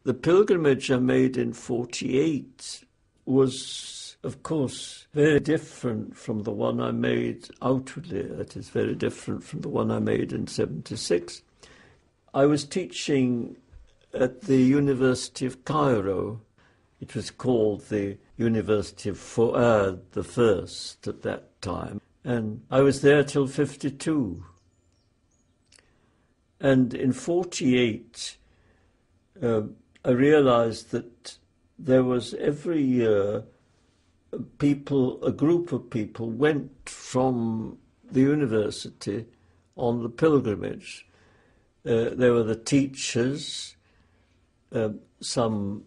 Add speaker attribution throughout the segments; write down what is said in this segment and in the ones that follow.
Speaker 1: The pilgrimage I made in 48 was, of course, very different from the one I made outwardly. That is very different from the one I made in 76. I was teaching at the University of Cairo. It was called the University of s.a.v.s. at that time. And I was there till 52. And in 48, I realized that there was every year a group of people went from the university on the pilgrimage. There were the teachers, some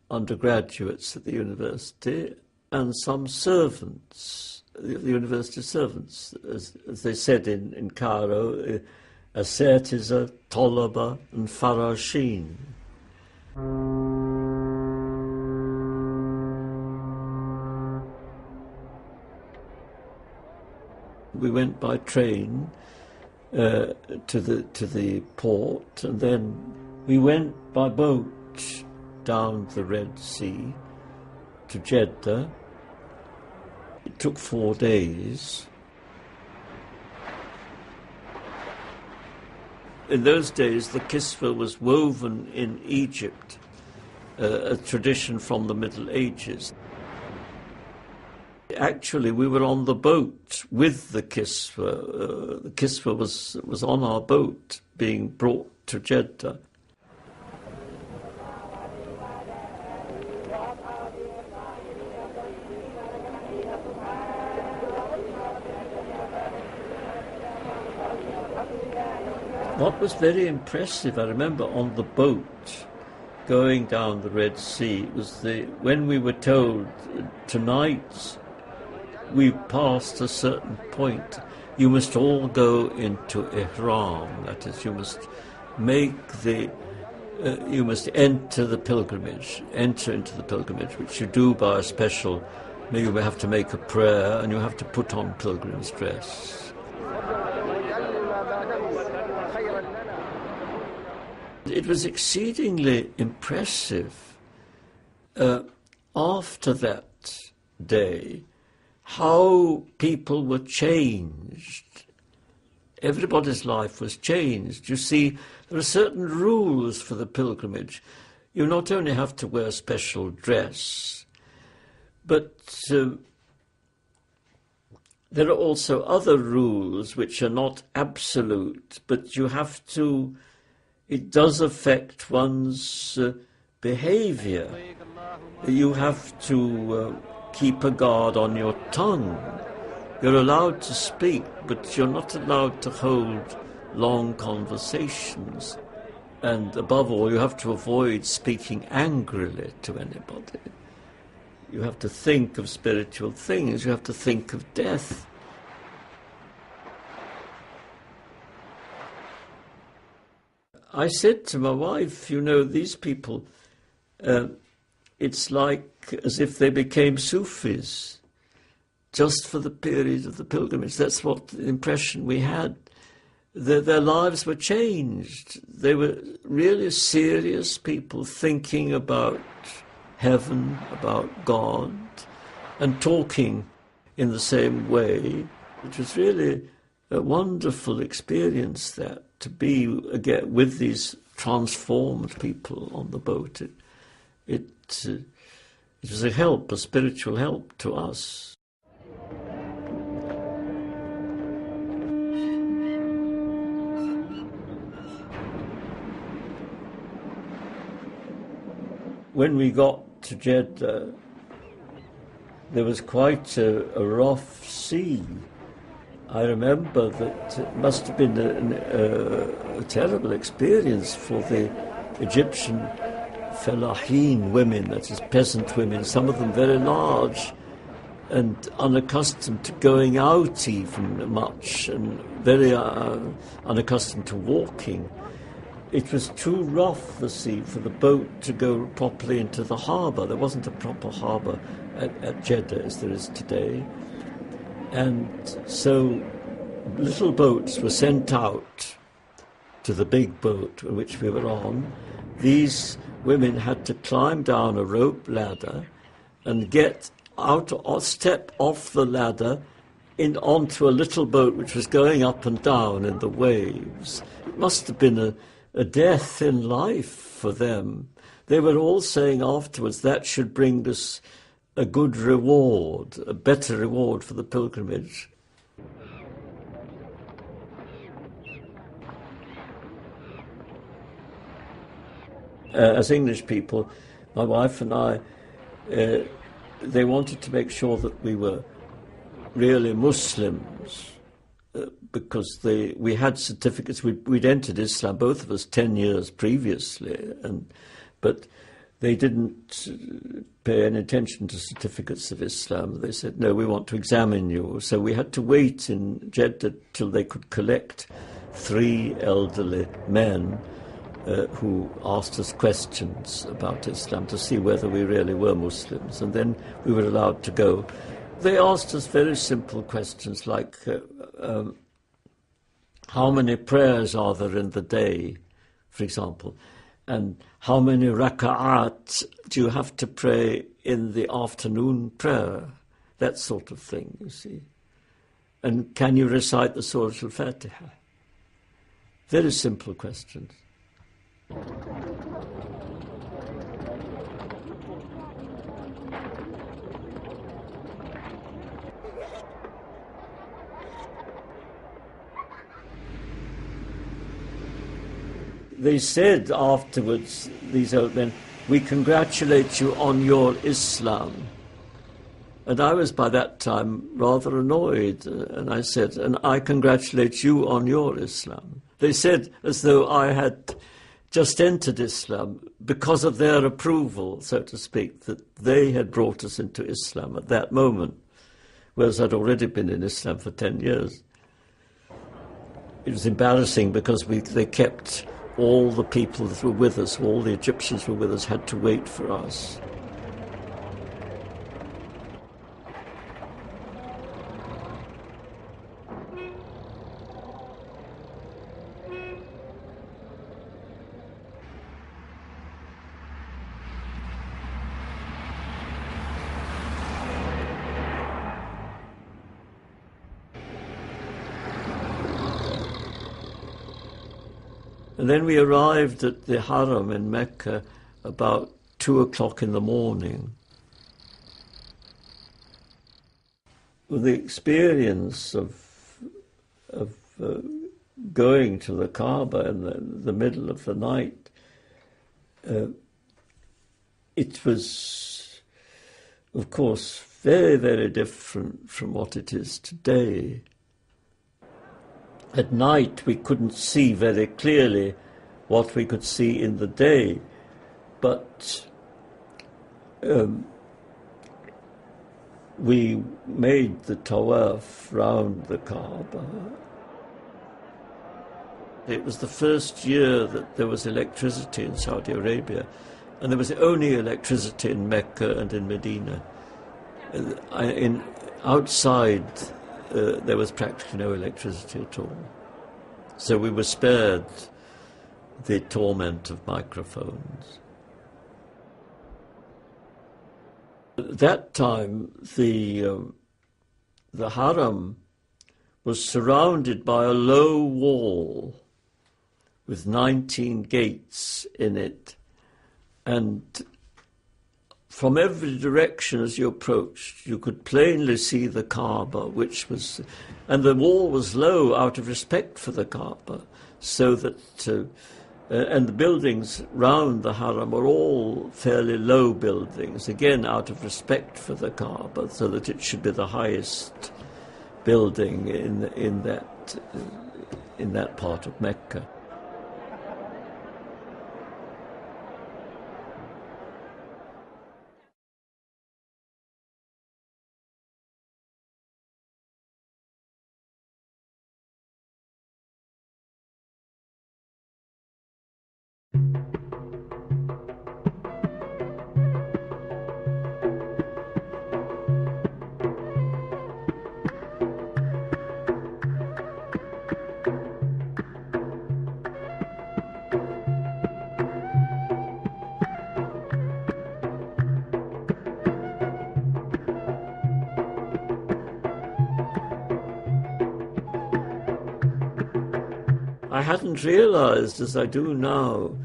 Speaker 1: undergraduates at the university, and some servants, the university servants, as they said in Cairo, s.a.v.s, talaba, and farashin. We went by train to the port, and then we went by boat down the Red Sea to Jeddah. It took 4 days. In those days, the kisveh was woven in Egypt, a tradition from the Middle Ages. Actually, we were on the boat with the kisveh. The kisveh was on our boat being brought to Jeddah. What was very impressive, I remember, on the boat going down the Red Sea, was when we were told, tonight we passed a certain point, you must all go into ihram, that is, you must enter the pilgrimage, which you do by a special, you have to make a prayer and you have to put on pilgrim's dress. It was exceedingly impressive after that day how people were changed. Everybody's life was changed. You see, there are certain rules for the pilgrimage. You not only have to wear special dress, but there are also other rules which are not absolute, but you have to. It does affect one's behavior. You have to keep a guard on your tongue. You're allowed to speak, but you're not allowed to hold long conversations. And above all, you have to avoid speaking angrily to anybody. You have to think of spiritual things. You have to think of death. I said to my wife, these people, it's like as if they became Sufis just for the period of the pilgrimage. That's what the impression we had. Their lives were changed. They were really serious people thinking about heaven, about God, and talking in the same way. It was really a wonderful experience that, to be again with these transformed people on the boat. It was a spiritual help to us. When we got to Jeddah, there was quite a rough sea. I remember that it must have been a terrible experience for the Egyptian fellahin women, that is, peasant women, some of them very large and unaccustomed to going out even much, and very unaccustomed to walking. It was too rough, the sea, for the boat to go properly into the harbour. There wasn't a proper harbour at Jeddah as there is today. And so little boats were sent out to the big boat which we were on. These women had to climb down a rope ladder and get out or step off the ladder onto a little boat which was going up and down in the waves. It must have been a death in life for them. They were all saying afterwards that should bring us a good reward, a better reward for the pilgrimage. As English people, my wife and I, they wanted to make sure that we were really Muslims, because we had certificates. We'd entered Islam, both of us, 10 years previously, but they didn't pay any attention to certificates of Islam. They said, no, we want to examine you. So we had to wait in Jeddah till they could collect 3 elderly men who asked us questions about Islam to see whether we really were Muslims, and then we were allowed to go. They asked us very simple questions like, how many prayers are there in the day, for example, and how many raka'at do you have to pray in the afternoon prayer, that sort of thing, you see. And can you recite the Surah Al-Fatiha? Very simple questions. They said afterwards, these old men, we congratulate you on your Islam. And I was by that time rather annoyed, and I said, and I congratulate you on your Islam. They said as though I had just entered Islam because of their approval, so to speak, that they had brought us into Islam at that moment, whereas I'd already been in Islam for 10 years. It was embarrassing because they kept all the people that were with us, all the Egyptians who were with us, had to wait for us. And then we arrived at the Haram in Mecca about 2 o'clock in the morning. Well, the experience of going to the Kaaba in the middle of the night, it was, of course, very, very different from what it is today. At night we couldn't see very clearly what we could see in the day, but we made the tawaf round the Kaaba. It was the first year that there was electricity in Saudi Arabia, and there was only electricity in Mecca and in Medina. Outside there was practically no electricity at all. So we were spared the torment of microphones. At that time, the Haram was surrounded by a low wall with 19 gates in it, and from every direction as you approached, you could plainly see the Kaaba, and the wall was low out of respect for the Kaaba, so that, and the buildings round the Haram were all fairly low buildings, again out of respect for the Kaaba, so that it should be the highest building in that part of Mecca. I hadn't realized, as I do now,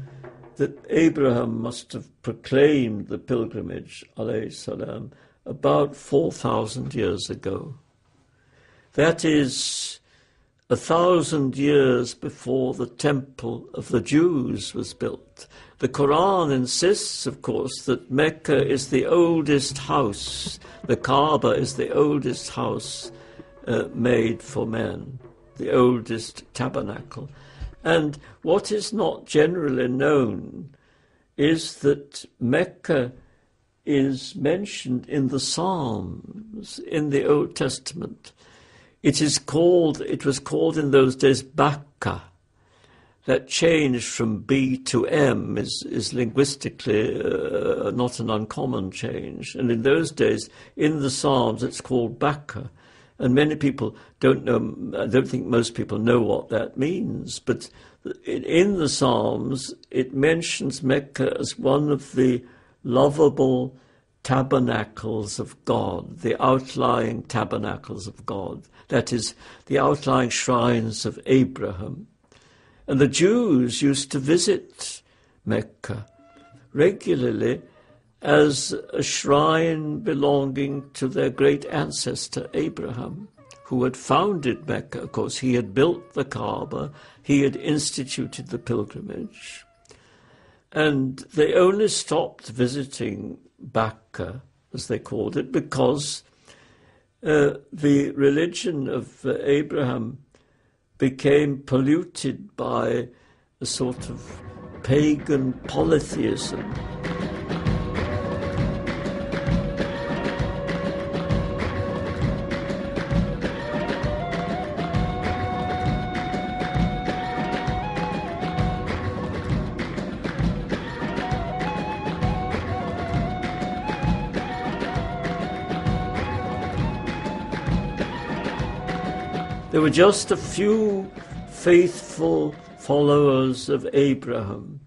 Speaker 1: that Abraham must have proclaimed the pilgrimage, alayhi salam, about 4,000 years ago. That is 1,000 years before the temple of the Jews was built. The Quran insists, of course, that Mecca is the oldest house, the Kaaba is the oldest house made for men, the oldest tabernacle. And what is not generally known is that Mecca is mentioned in the Psalms, in the Old Testament. It was called in those days Bakka. That change from B to M is linguistically not an uncommon change. And in those days, in the Psalms, it's called Bakka. And many people don't know, I don't think most people know what that means. But in the Psalms, it mentions Mecca as one of the lovable tabernacles of God, the outlying tabernacles of God. That is, the outlying shrines of Abraham. And the Jews used to visit Mecca regularly as a shrine belonging to their great ancestor Abraham, who had founded Mecca. Of course, he had built the Kaaba, he had instituted the pilgrimage. And they only stopped visiting Bakka, as they called it, because the religion of Abraham became polluted by a sort of pagan polytheism. There were just a few faithful followers of Abraham,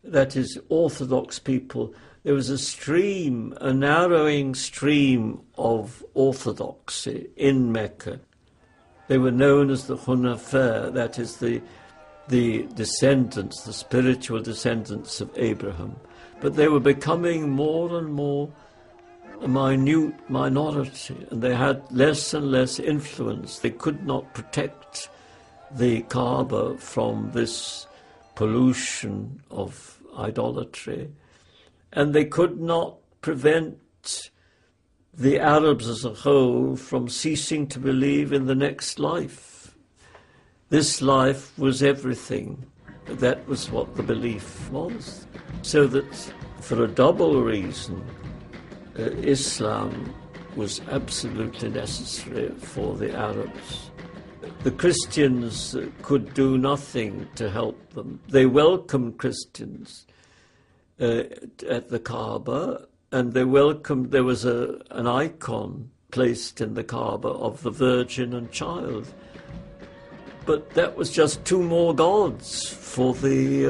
Speaker 1: that is, Orthodox people. There was a stream, a narrowing stream of orthodoxy in Mecca. They were known as the Hunafa, that is, the descendants, the spiritual descendants of Abraham. But they were becoming more and more a minute minority, and they had less and less influence. They could not protect the Kaaba from this pollution of idolatry, and they could not prevent the Arabs as a whole from ceasing to believe in the next life. This life was everything. That was what the belief was. So that for a double reason, Islam was absolutely necessary for the Arabs. The Christians could do nothing to help them. They welcomed Christians at the Kaaba, and there was an icon placed in the Kaaba of the Virgin and Child. But that was just two more gods for the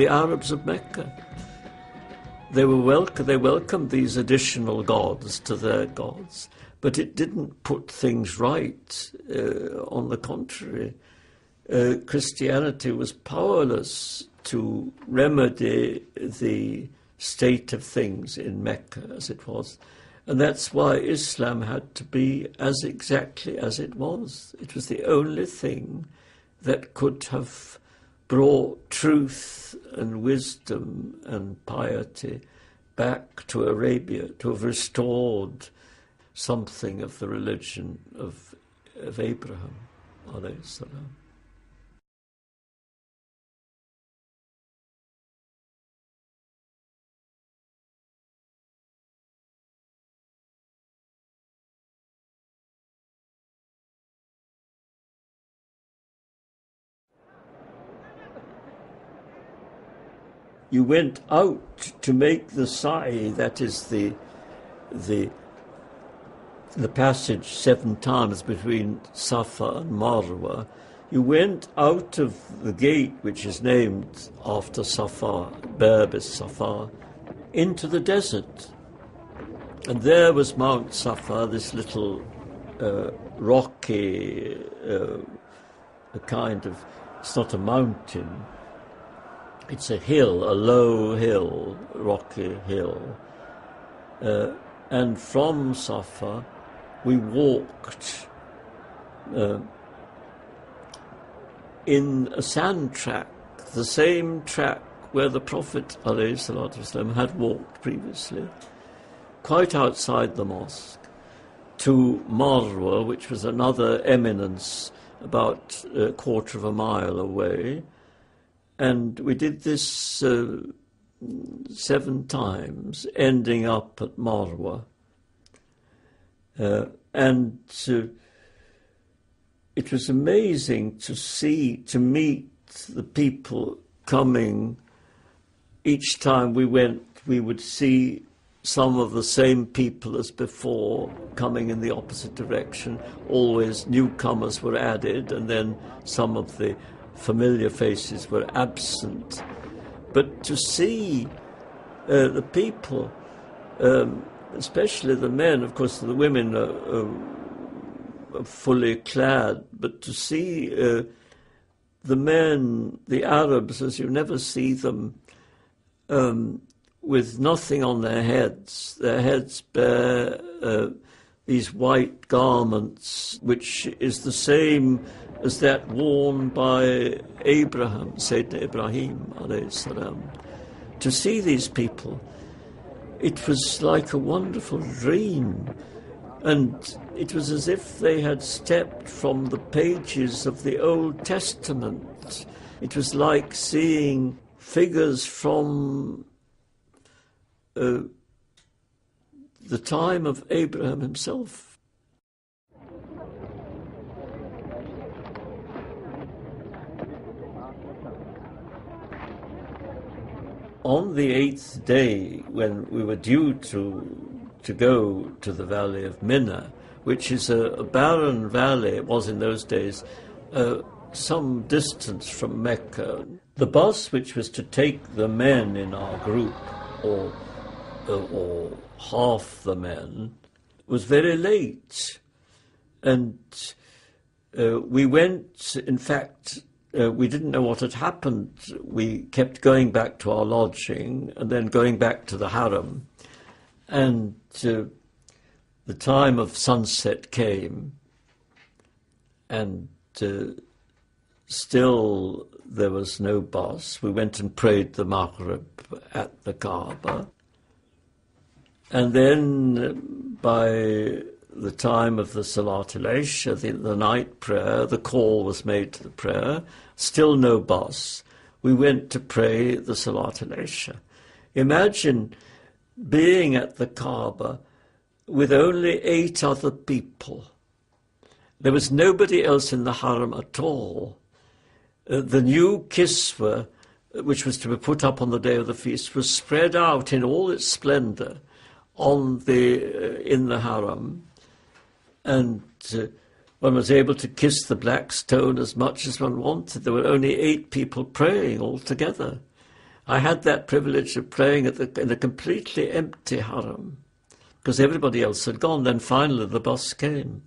Speaker 1: Arabs of Mecca. They welcomed these additional gods to their gods, but it didn't put things right. On the contrary, Christianity was powerless to remedy the state of things in Mecca as it was. And that's why Islam had to be as exactly as it was. It was the only thing that could have brought truth and wisdom and piety back to Arabia, to have restored something of the religion of Abraham, alayhi salam. You went out to make the sa'i, that is the passage 7 times between Safa and Marwa. You went out of the gate, which is named after Safa, Bab as-Safa, into the desert. And there was Mount Safa, this little rocky a kind of, it's not a mountain, it's a hill, a low hill, rocky hill. And from Safa, we walked in a sand track, the same track where the Prophet ﷺ had walked previously, quite outside the mosque, to Marwa, which was another eminence about a quarter of a mile away. And we did this 7 times, ending up at Marwa. And it was amazing to meet the people coming. Each time we went, we would see some of the same people as before coming in the opposite direction. Always newcomers were added, and then some of the familiar faces were absent. But to see the people, especially the men, of course the women are fully clad, but to see the men, the Arabs, as you never see them, with nothing on their heads bare, these white garments, which is the same as that worn by Abraham, Sayyidina Ibrahim alayhi salam. To see these people, it was like a wonderful dream, and it was as if they had stepped from the pages of the Old Testament. It was like seeing figures from the time of Abraham himself. On the 8th day, when we were due to go to the valley of Mina, which is a barren valley, it was in those days, some distance from Mecca, the bus which was to take the men in our group, or half the men, was very late. And we went, in fact, we didn't know what had happened. We kept going back to our lodging and then going back to the haram. And the time of sunset came, and still there was no bus. We went and prayed the Maghrib at the Kaaba. And then by the time of the Salat al-Isha, the night prayer, the call was made to the prayer, still no bus. We went to pray the Salat al-Isha. Imagine being at the Kaaba with only 8 other people. There was nobody else in the haram at all. The new kiswa, which was to be put up on the day of the feast, was spread out in all its splendor in the haram. And one was able to kiss the black stone as much as one wanted. There were only 8 people praying altogether. I had that privilege of praying in a completely empty haram, because everybody else had gone. Then finally the bus came.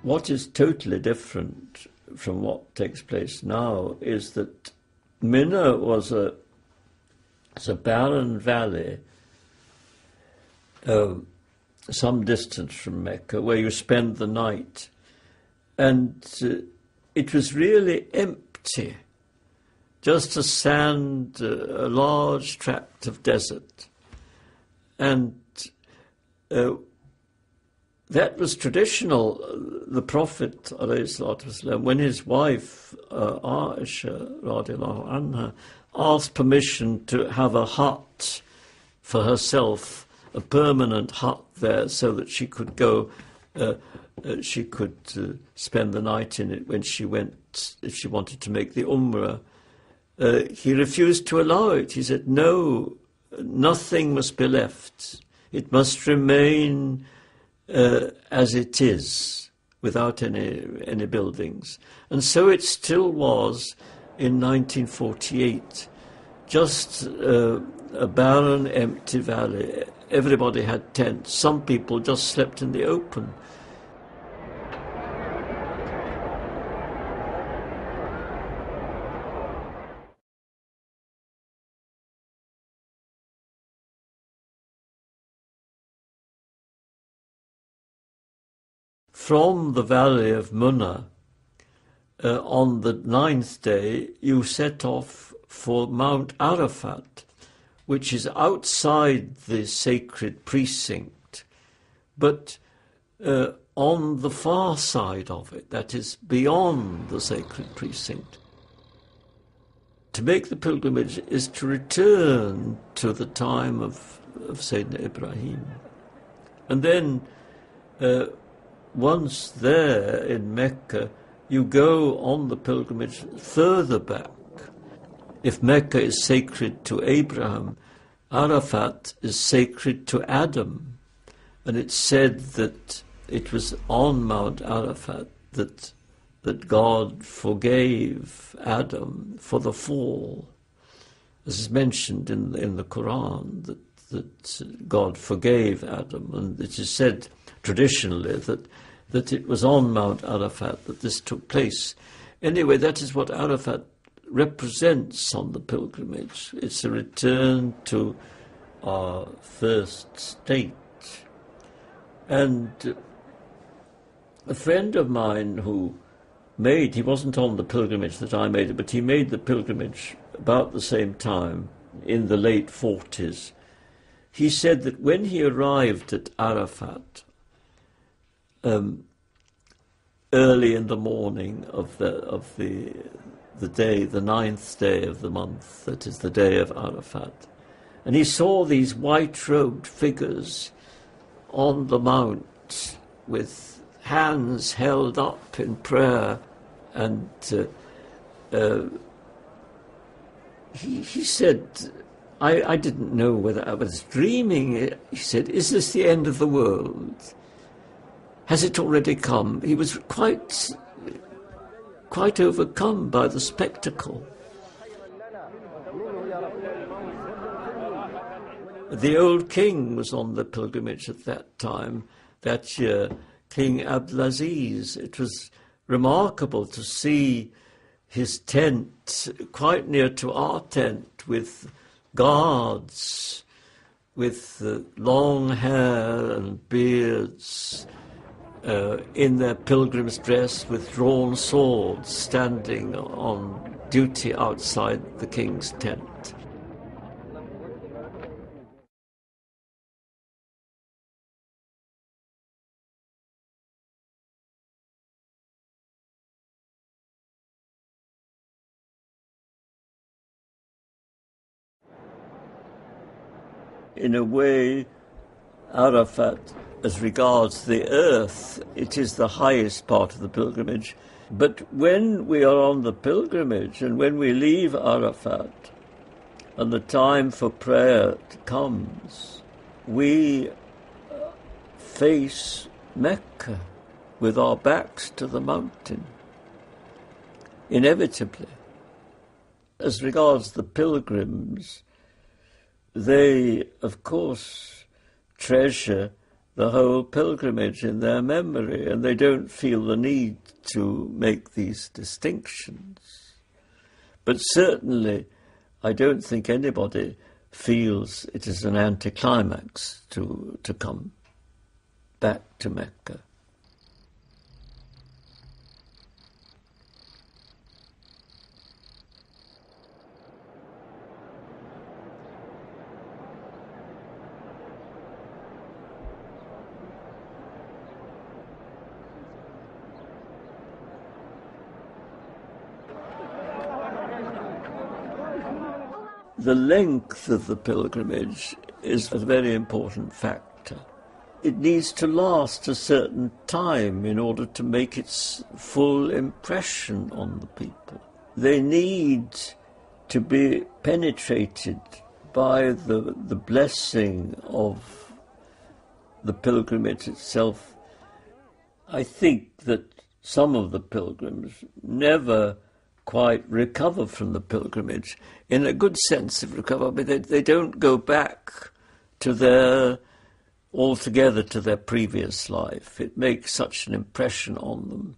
Speaker 1: What is totally different from what takes place now is that Mina was a barren valley some distance from Mecca, where you spend the night. And it was really empty, just a sand, a large tract of desert. And that was traditional. The Prophet, ﷺ, when his wife, Aisha, radiallahu anha, asked permission to have a hut for herself, a permanent hut there, so that she could go, spend the night in it when she went, if she wanted to make the Umrah. He refused to allow it. He said, no, nothing must be left. It must remain as it is, without any buildings. And so it still was in 1948, just a barren, empty valley. Everybody had tents. Some people just slept in the open. From the valley of Munna, on the 9th day, you set off for Mount Arafat, which is outside the sacred precinct, but on the far side of it, that is beyond the sacred precinct. To make the pilgrimage is to return to the time of Sayyidina Ibrahim. And then once there in Mecca, you go on the pilgrimage further back. If Mecca is sacred to Abraham, Arafat is sacred to Adam. And it's said that it was on Mount Arafat that God forgave Adam for the fall. As is mentioned in the Kur'an, that God forgave Adam. And it is said traditionally that it was on Mount Arafat that this took place. Anyway, that is what Arafat represents on the pilgrimage. It's a return to our first state. And a friend of mine he wasn't on the pilgrimage that I made, but he made the pilgrimage about the same time, in the late 40s. He said that when he arrived at Arafat, early in the morning of the day, the 9th day of the month, that is the day of Arafat, and he saw these white-robed figures on the mount with hands held up in prayer, and he said, I didn't know whether I was dreaming. He said, is this the end of the world? Has it already come? He was quite overcome by the spectacle. The old king was on the pilgrimage at that time, that year, King Abdulaziz. It was remarkable to see his tent quite near to our tent, with guards with long hair and beards, in their pilgrim's dress with drawn swords, standing on duty outside the king's tent. In a way, Arafat, as regards the earth, it is the highest part of the pilgrimage. But when we are on the pilgrimage and when we leave Arafat and the time for prayer comes, we face Mecca with our backs to the mountain, inevitably. As regards the pilgrims, they, of course, treasure the whole pilgrimage in their memory, and they don't feel the need to make these distinctions. But certainly, I don't think anybody feels it is an anticlimax to come back to Mecca. the length of the pilgrimage is a very important factor. It needs to last a certain time in order to make its full impression on the people. They need to be penetrated by the blessing of the pilgrimage itself. I think that some of the pilgrims never quite recover from the pilgrimage, in a good sense of recover, but they don't go back to altogether to their previous life. It makes such an impression on them.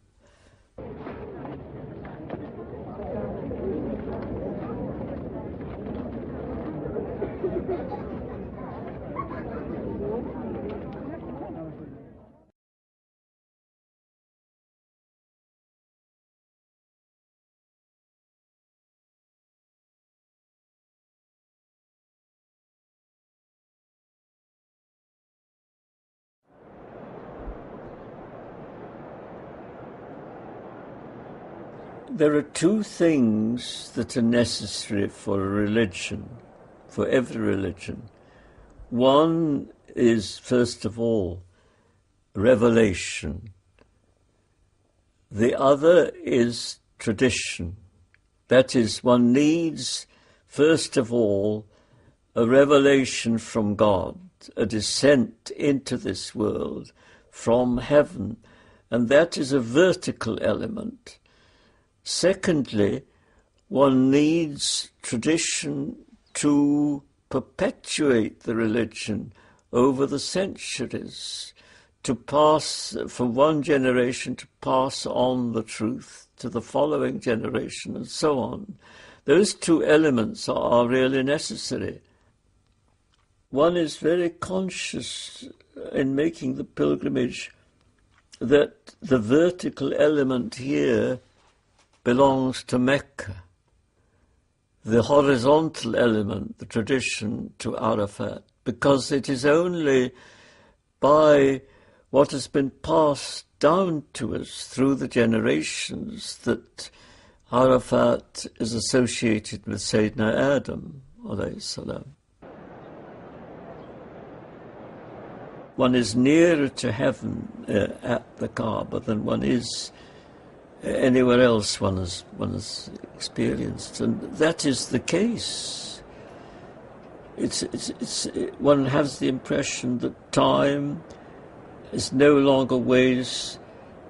Speaker 1: There are two things that are necessary for a religion, for every religion. One is, first of all, revelation. The other is tradition. That is, one needs, first of all, a revelation from God, a descent into this world from heaven, and that is a vertical element. Secondly, one needs tradition to perpetuate the religion over the centuries, to pass from one generation to pass on the truth to the following generation and so on. Those two elements are really necessary. One is very conscious in making the pilgrimage that the vertical element here belongs to Mecca, the horizontal element, the tradition, to Arafat, because it is only by what has been passed down to us through the generations that Arafat is associated with Sayyidina Adam, alayhi salam. One is nearer to heaven at the Kaaba than one is anywhere else one has experienced, and that is the case. One has the impression that time is no longer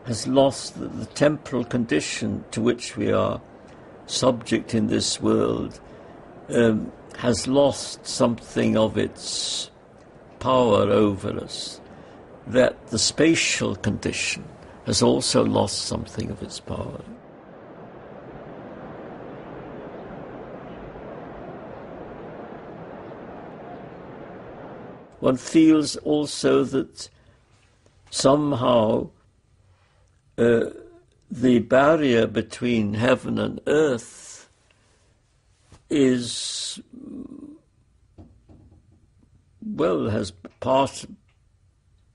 Speaker 1: has lost the temporal condition to which we are subject in this world, has lost something of its power over us, that the spatial condition has also lost something of its power. One feels also that somehow the barrier between heaven and earth has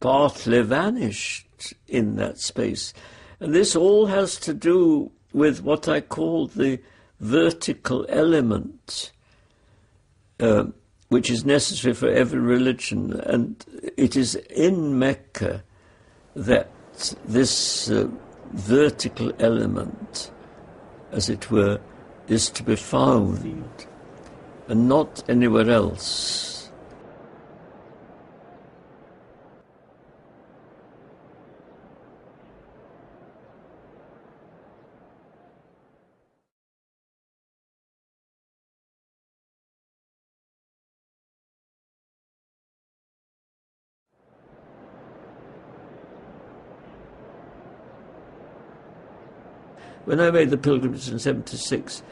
Speaker 1: partly vanished in that space. And this all has to do with what I call the vertical element, which is necessary for every religion. And it is in Mecca that this vertical element, as it were, is to be found, and not anywhere else. When I made the pilgrimage in 1976,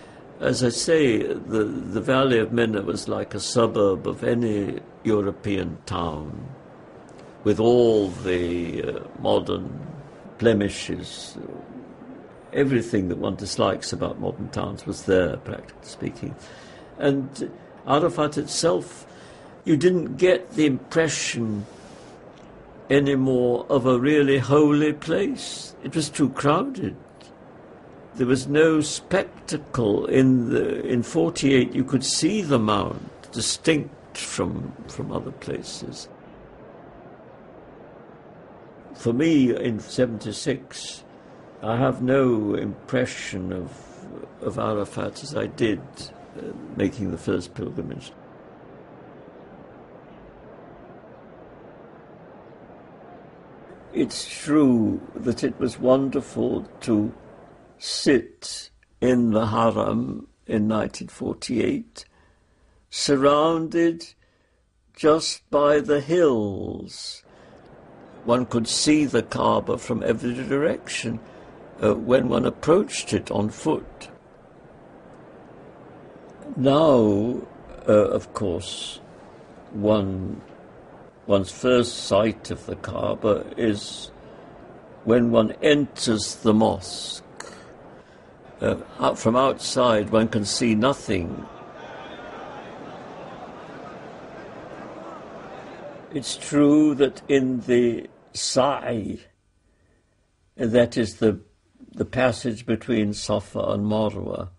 Speaker 1: as I say, the Valley of Minna was like a suburb of any European town, with all the modern blemishes. Everything that one dislikes about modern towns was there, practically speaking. And Arafat itself, you didn't get the impression anymore of a really holy place. It was too crowded. There was no spectacle in 48. You could see the mount distinct from other places. For me, in 76, I have no impression of Arafat as I did making the first pilgrimage. It's true that it was wonderful to sit in the Haram in 1948, surrounded just by the hills. One could see the Kaaba from every direction when one approached it on foot. Now, of course, one's first sight of the Kaaba is when one enters the mosque. From outside, one can see nothing. It's true that in the sa'i, that is the passage between Safa and Marwa,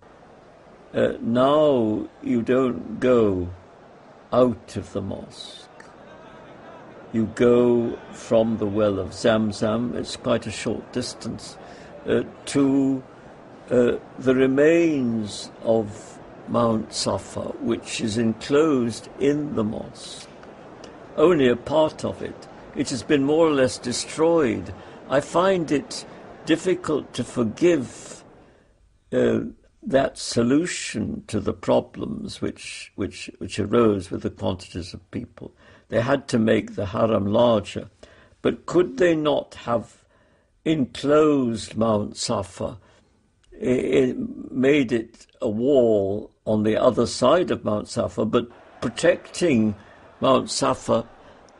Speaker 1: now you don't go out of the mosque. You go from the well of Zamzam, it's quite a short distance, to the remains of Mount Safa, which is enclosed in the mosque. Only a part of it. It has been more or less destroyed. I find it difficult to forgive that solution to the problems which arose with the quantities of people. They had to make the Haram larger. But could they not have enclosed Mount Safa, made it a wall on the other side of Mount Safa, but protecting Mount Safa,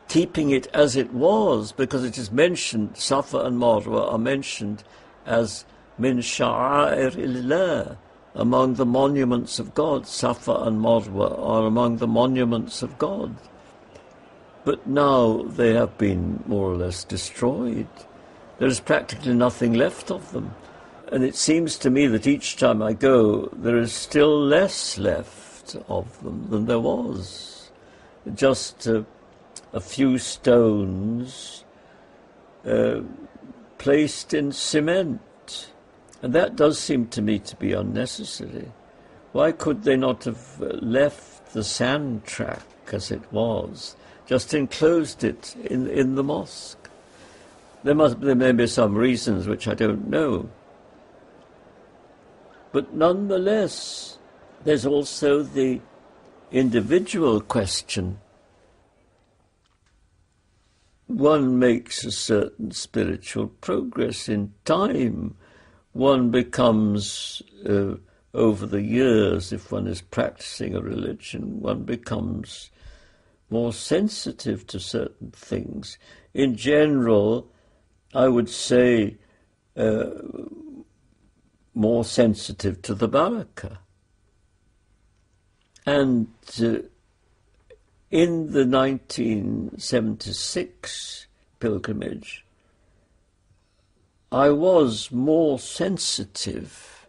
Speaker 1: keeping it as it was, because it is mentioned, Safa and Marwa are mentioned as min sha'air-illah, among the monuments of God. Safa and Marwa are among the monuments of God. But now they have been more or less destroyed. There is practically nothing left of them. And it seems to me that each time I go, there is still less left of them than there was. Just a few stones placed in cement. And that does seem to me to be unnecessary. Why could they not have left the sand track as it was, just enclosed it in the mosque? There may be some reasons which I don't know. But nonetheless, there's also the individual question. One makes a certain spiritual progress in time. One becomes, over the years, if one is practicing a religion, one becomes more sensitive to certain things. In general, I would say more sensitive to the barakah. And in the 1976 pilgrimage, I was more sensitive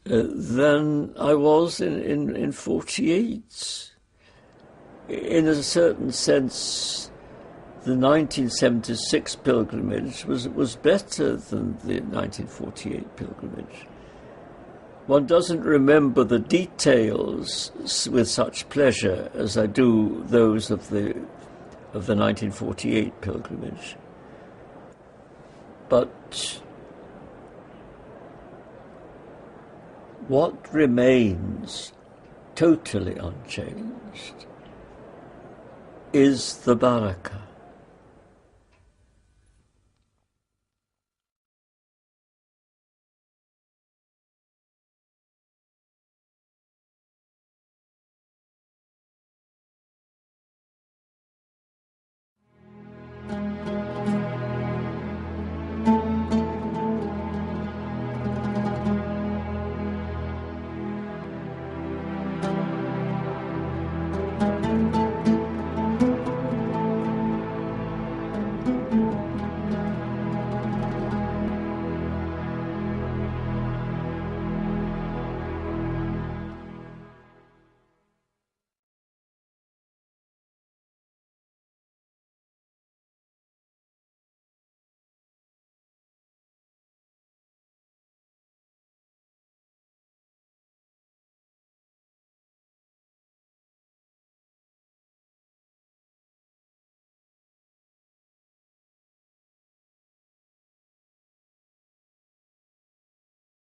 Speaker 1: than I was in 48. In a certain sense, the 1976 pilgrimage was better than the 1948 pilgrimage. One doesn't remember the details with such pleasure as I do those of the 1948 pilgrimage. But what remains totally unchanged is the barakah.